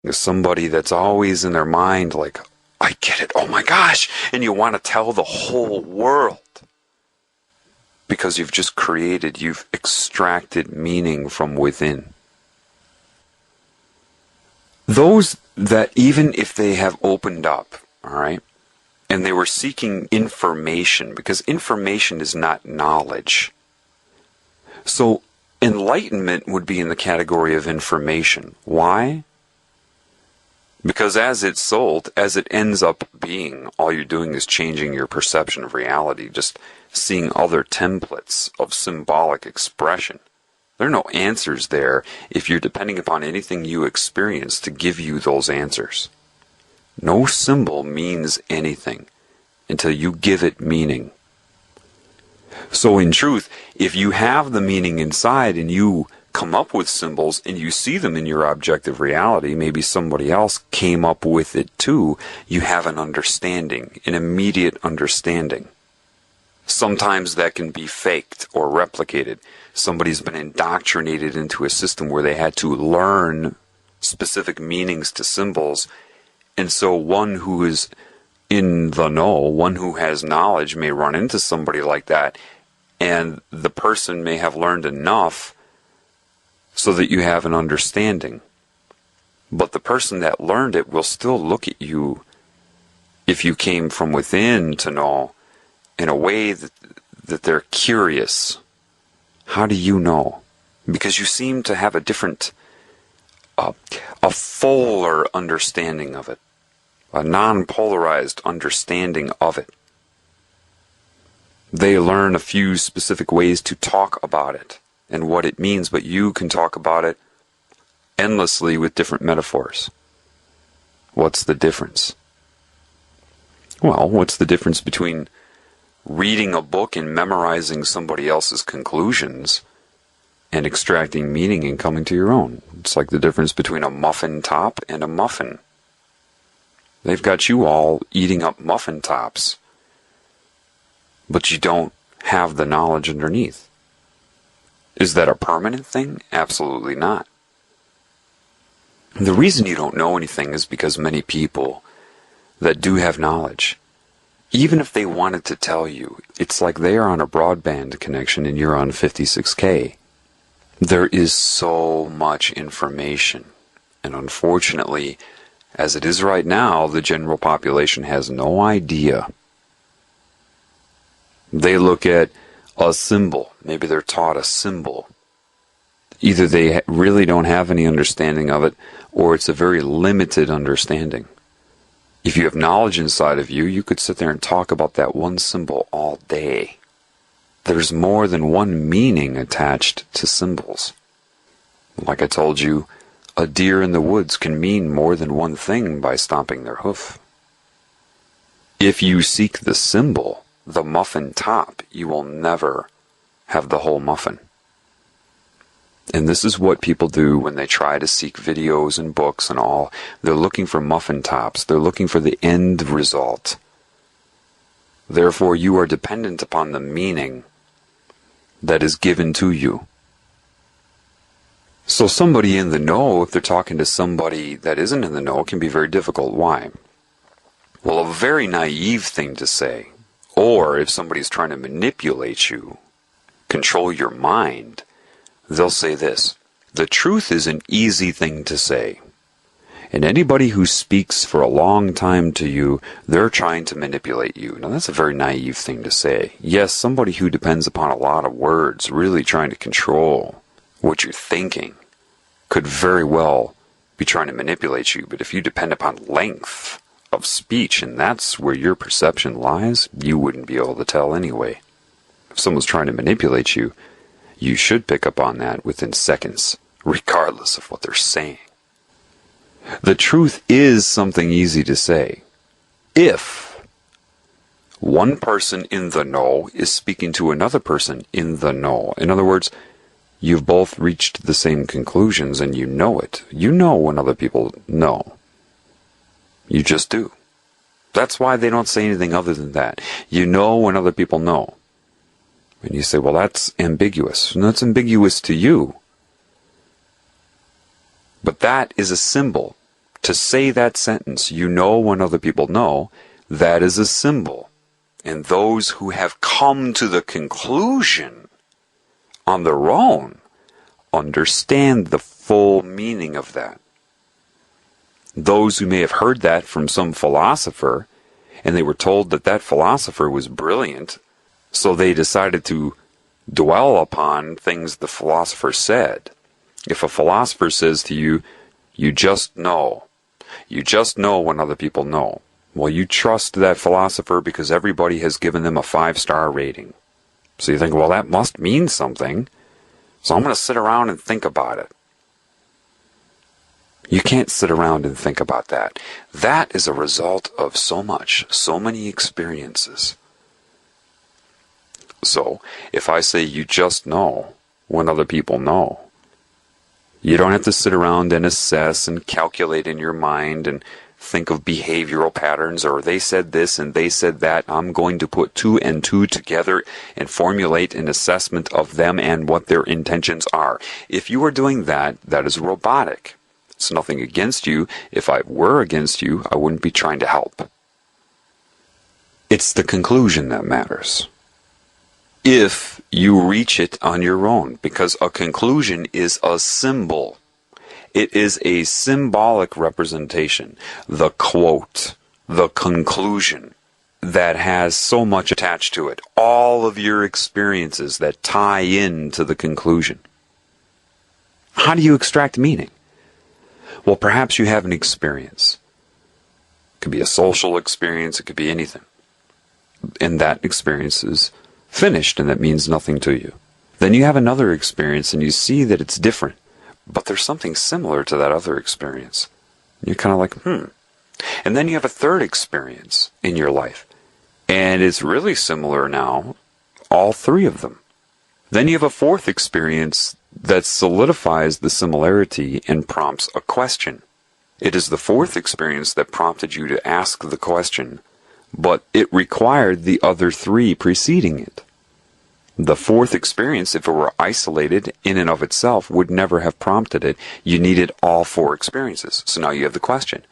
Somebody that's always in their mind like, I get it, oh my gosh, and you want to tell the whole world. Because you've extracted meaning from within. Those that even if they have opened up, all right, and they were seeking information, because information is not knowledge. So enlightenment would be in the category of information. Why? Because as it's sold, as it ends up being, all you're doing is changing your perception of reality, just seeing other templates of symbolic expression. There are no answers there if you're depending upon anything you experience to give you those answers. No symbol means anything until you give it meaning. So in truth, if you have the meaning inside and you come up with symbols and you see them in your objective reality, maybe somebody else came up with it too, you have an understanding, an immediate understanding. Sometimes that can be faked or replicated. Somebody's been indoctrinated into a system where they had to learn specific meanings to symbols, and so one who is in the know, one who has knowledge may run into somebody like that, and the person may have learned enough so that you have an understanding. But the person that learned it will still look at you, if you came from within to know, in a way that they're curious. How do you know? Because you seem to have a different, a fuller understanding of it, a non-polarized understanding of it. They learn a few specific ways to talk about it and what it means, but you can talk about it endlessly with different metaphors. What's the difference? Well, what's the difference between reading a book and memorizing somebody else's conclusions and extracting meaning and coming to your own? It's like the difference between a muffin top and a muffin. They've got you all eating up muffin tops, but you don't have the knowledge underneath. Is that a permanent thing? Absolutely not. The reason you don't know anything is because many people that do have knowledge, even if they wanted to tell you, it's like they are on a broadband connection and you're on 56K. There is so much information. And unfortunately, as it is right now, the general population has no idea. They look at a symbol. Maybe they're taught a symbol. Either they really don't have any understanding of it, or it's a very limited understanding. If you have knowledge inside of you, you could sit there and talk about that one symbol all day. There's more than one meaning attached to symbols. Like I told you, a deer in the woods can mean more than one thing by stomping their hoof. If you seek the symbol, the muffin top, you will never have the whole muffin. And this is what people do when they try to seek videos and books and all. They're looking for muffin tops. They're looking for the end result. Therefore, you are dependent upon the meaning that is given to you. So somebody in the know, if they're talking to somebody that isn't in the know, can be very difficult. Why? Well, a very naive thing to say, or if somebody's trying to manipulate you, control your mind, they'll say this: the truth is an easy thing to say. And anybody who speaks for a long time to you, they're trying to manipulate you. Now, that's a very naive thing to say. Yes, somebody who depends upon a lot of words, really trying to control what you're thinking, could very well be trying to manipulate you. But if you depend upon length of speech, and that's where your perception lies, you wouldn't be able to tell anyway. If someone's trying to manipulate you, you should pick up on that within seconds, regardless of what they're saying. The truth is something easy to say. If one person in the know is speaking to another person in the know, in other words, you've both reached the same conclusions and you know it. You know when other people know. You just do. That's why they don't say anything other than that. You know when other people know. And you say, well, that's ambiguous. And that's ambiguous to you. But that is a symbol To say that sentence, you know when other people know, that is a symbol. And those who have come to the conclusion on their own understand the full meaning of that. Those who may have heard that from some philosopher, and they were told that that philosopher was brilliant, so they decided to dwell upon things the philosopher said. If a philosopher says to you, you just know when other people know. Well, you trust that philosopher because everybody has given them a 5-star rating. So you think, well, that must mean something. So I'm going to sit around and think about it. You can't sit around and think about that. That is a result of so many experiences. So, if I say you just know when other people know, you don't have to sit around and assess and calculate in your mind and think of behavioral patterns, or they said this and they said that. I'm going to put 2 and 2 together and formulate an assessment of them and what their intentions are. If you are doing that, that is robotic. It's nothing against you. If I were against you, I wouldn't be trying to help. It's the conclusion that matters. If you reach it on your own, because a conclusion is a symbol. It is a symbolic representation, the quote, the conclusion, that has so much attached to it. All of your experiences that tie in to the conclusion. How do you extract meaning? Well, perhaps you have an experience. It could be a social experience, it could be anything. And that experience is finished, and that means nothing to you. Then you have another experience, and you see that it's different. But there's something similar to that other experience. You're kind of like, And then you have a third experience in your life. And it's really similar now, all 3 of them. Then you have a fourth experience that solidifies the similarity and prompts a question. It is the fourth experience that prompted you to ask the question, but it required the other 3 preceding it. The fourth experience, if it were isolated in and of itself, would never have prompted it. You needed all 4 experiences. So now you have the question.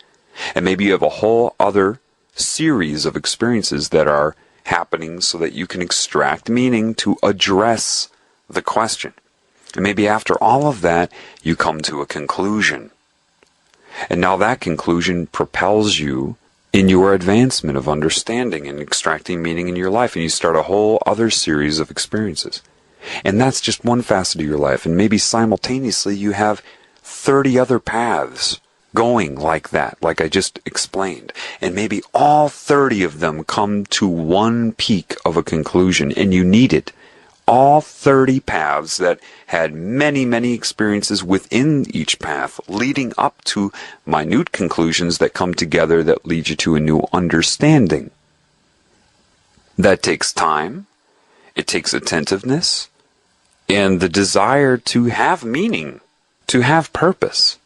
And maybe you have a whole other series of experiences that are happening so that you can extract meaning to address the question. And maybe after all of that, you come to a conclusion. And now that conclusion propels you in your advancement of understanding and extracting meaning in your life, and you start a whole other series of experiences. And that's just one facet of your life, and maybe simultaneously you have 30 other paths going like that, like I just explained. And maybe all 30 of them come to one peak of a conclusion, and you needed all 30 paths that had many, many experiences within each path, leading up to minute conclusions that come together that lead you to a new understanding. That takes time, it takes attentiveness, and the desire to have meaning, to have purpose.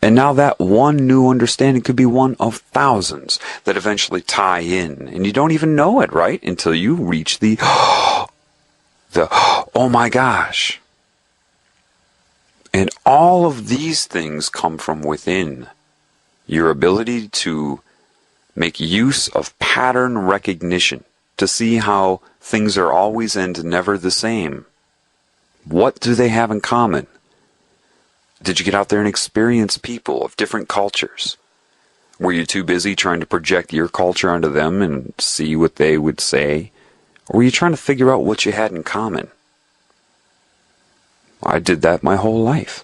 And now that one new understanding could be one of thousands that eventually tie in, and you don't even know it, right? Until you reach the oh my gosh. And all of these things come from within. Your ability to make use of pattern recognition, to see how things are always and never the same. What do they have in common? Did you get out there and experience people of different cultures? Were you too busy trying to project your culture onto them and see what they would say? Or were you trying to figure out what you had in common? I did that my whole life.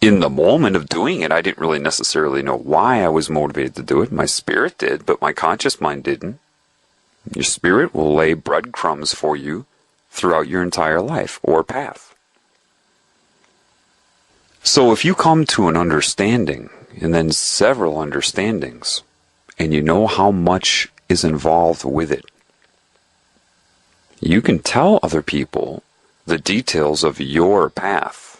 In the moment of doing it, I didn't really necessarily know why I was motivated to do it. My spirit did, but my conscious mind didn't. Your spirit will lay breadcrumbs for you throughout your entire life or path. So if you come to an understanding, and then several understandings, and you know how much is involved with it, you can tell other people the details of your path.